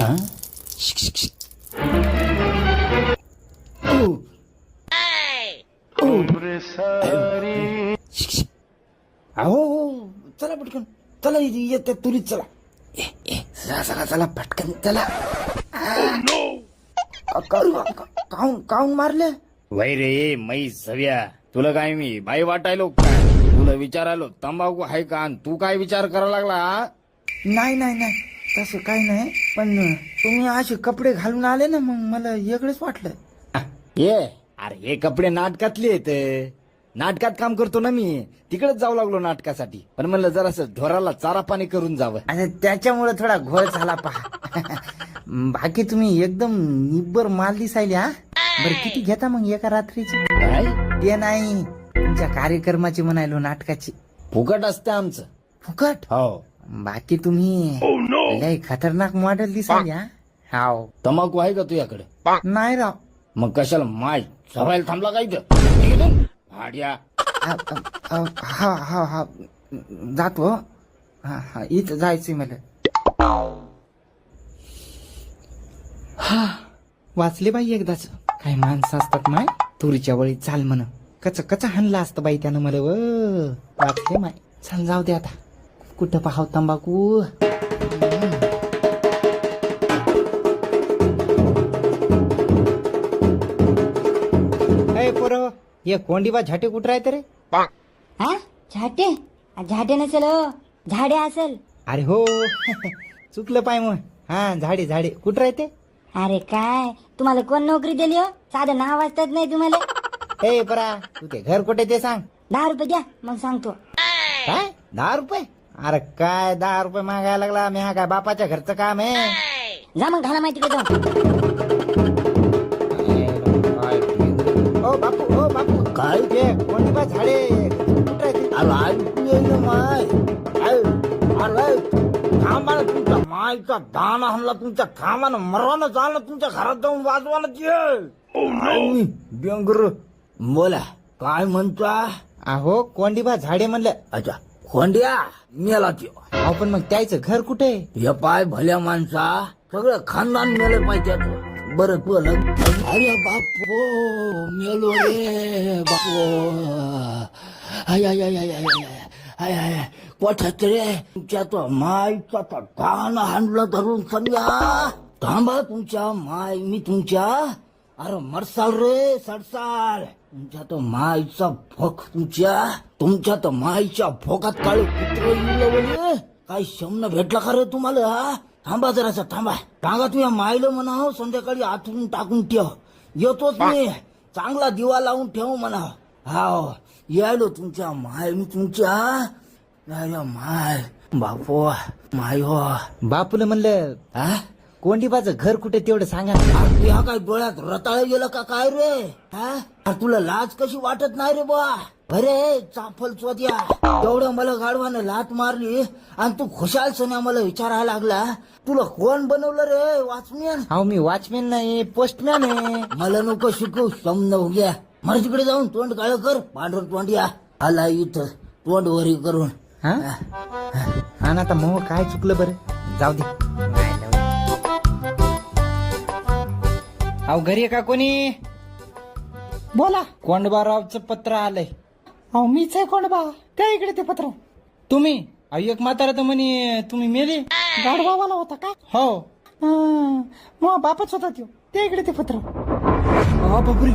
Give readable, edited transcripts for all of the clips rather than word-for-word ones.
हा? शिक, शिक, शिक. ओ. ओ. शिक, शिक. अहो चला पटकन चला येत तुरीच चला चला चला चला पटकन चला काऊन मारले वै रे मै सव्या तुला काय मी बाई वाटायलो काय तुला विचारायलो तंबाखू आहे का आणि तू काय विचार करायला लागला नाही नाही नाही तसं काही नाही पण तुम्ही असे कपडे घालून आले ना मग मला वेगळंच वाटलं ये अरे हे कपडे नाटकातले आहेत नाटकात काम करतो ना मी तिकडेच जाऊ लागलो नाटकासाठी पण म्हणलं जरासं ढोराला चारा पाणी करून जावं आणि त्याच्यामुळे थोडा घोळ झाला पहा बाकी तुम्ही एकदम निब्बर माल दिसायली हा बरं किती घेता मग एका रात्रीची ते नाही तुमच्या कार्यक्रमाची म्हणायलो नाटकाची फुकट असते आमचं फुकट हो बाकी तुम्ही लय खतरनाक मॉडेल दिसायली हा हो तंबाखू आहे का तुझ्याकडे नाही राव मग कशाला माय सभायला थांबला का इथं भाड्या हा हा हा जातो हा हा इथं जायचंय मला हा वाचले बाई एकदाच काय माणसं असतात माय तुरीच्या वळी चाल म्हण कच हाणला असतं बाई त्यानं मला व वाचले माय चाल जाऊ दे आता कुठं पाहाव तंबाखू पोरं ये कोंडीबा झाटे कुठं राहते रे हा झाटे झाटे नसेल हो झाडे असेल अरे हो चुकलं पाय मग हा झाडे झाडे कुठं राहते अरे काय तुम्हाला कोण नोकरी दिली हो साधं नाव वाचतात नाही तुम्हाला हे परा तू ते घर कुठे ते सांग 10 रुपये द्या मग सांगतो काय 10 रुपये अरे काय 10 रुपये मागायला लागला मी हा काय बापाच्या घरचं काम आहे जा मग घाला माहिती जाऊ ओ बापू काय ते कोणती झाडे कुठं राहते अरे माय अरे थांबा ना तुमच्या मायचा दाना हमला तुमच्या थांबानं मरवानं चालणं तुमच्या घरात जाऊन वाजवानं बेंगर बोला काय म्हणता अहो कोंडीबा झाडे म्हणलं अच्छा कोंड्या मेला अहो पण मग त्याचं घर कुठे हे पाय भल्या माणसा सगळं खानदान मेलं पाहिजे बरं तू अरे बापो मेलो रे बापो आय कोठ्यात रे तुमच्या तो मायचा तो कान हाणलं धरून समजा थांबा तुमच्या माय मी तुमच्या अरे मरसाल रे सडसाल तुमच्या तो मायचा भोक तुमच्या तो मायच्या भोकात काळ कुत्र येईल काय शमन भेटला का रे तुम्हाला हा थांबा जरासा थांबा टांगा तुझ्या मायला म्हणा संध्याकाळी आठवून टाकून ठेव येतोच मी चांगला दिवा लावून ठेव म्हणा हाव यायलो तुमच्या माय मी तुमच्या माय बापो माय हो बापूला म्हणलं हा कोंडीबाचं घर कुठे तेवढं सांगा ह्या काय डोळ्यात रताळ गेलं का काय रे हा तुला लाज कशी वाटत नाही रे बा अरे चाफल चोत्या तेवढं मला गाडवानं लात मारली आणि तू खुशाल सण्या मला विचारायला लागला तुला कोण बनवलं रे वॉचमॅन हो मी वॉचमॅन नाही पोस्टमॅन आहे मला नको शिकू समन हो गया मला तिकडे जाऊन तोंड काळ कर पांढर तोंड या आला इथं तोंड वरी करून हा ना आता मग काय चुकलं बरं जाऊ दे अहो घरी का कोणी बोला कोंडबारावचं पत्र आलंय अहो मीच आहे कोंडबा त्या इकडे ते पत्र तुम्ही अहो एक म्हातारा तर म्हणे तुम्ही मेले गाडवावाला होता का हो मग बापच होता त्यो त्या इकडे ते पत्र बापरे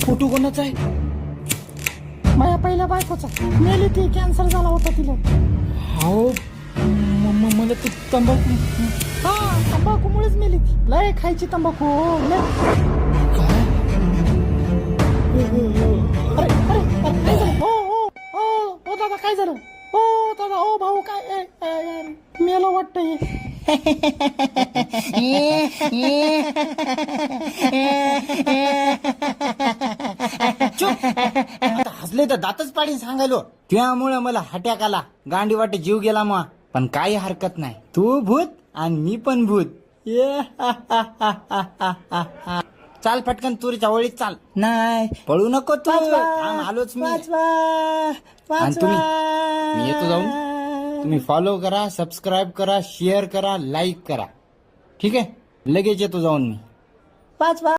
फोटो कोणाचा आहे माझ्या पहिल्या बायकोचा मेली ती कॅन्सर झाला होता तिला हो मला ती तंबाखू तंबाखूमुळेच मेली ती लय खायची तंबाखू लय अरे अरे काय झालं हो दादा काय झालं हो दादा हो भाऊ काय मेलो वाटतंय हसले तर दातच पाडीन सांगायलो त्यामुळे मला हट्याक आला गांडी वाटे जीव गेला मग पण काही हरकत नाही तू भूत आणि मी पण भूत चाल पटकन तुरीच्या वळीत चाल नाही पळू नको तू आलोच मी आणि तुम्ही मी येतो जाऊन तुम्ही फॉलो करा सबस्क्राईब करा शेअर करा लाईक करा ठीक आहे लगेच येतो जाऊन मी पाच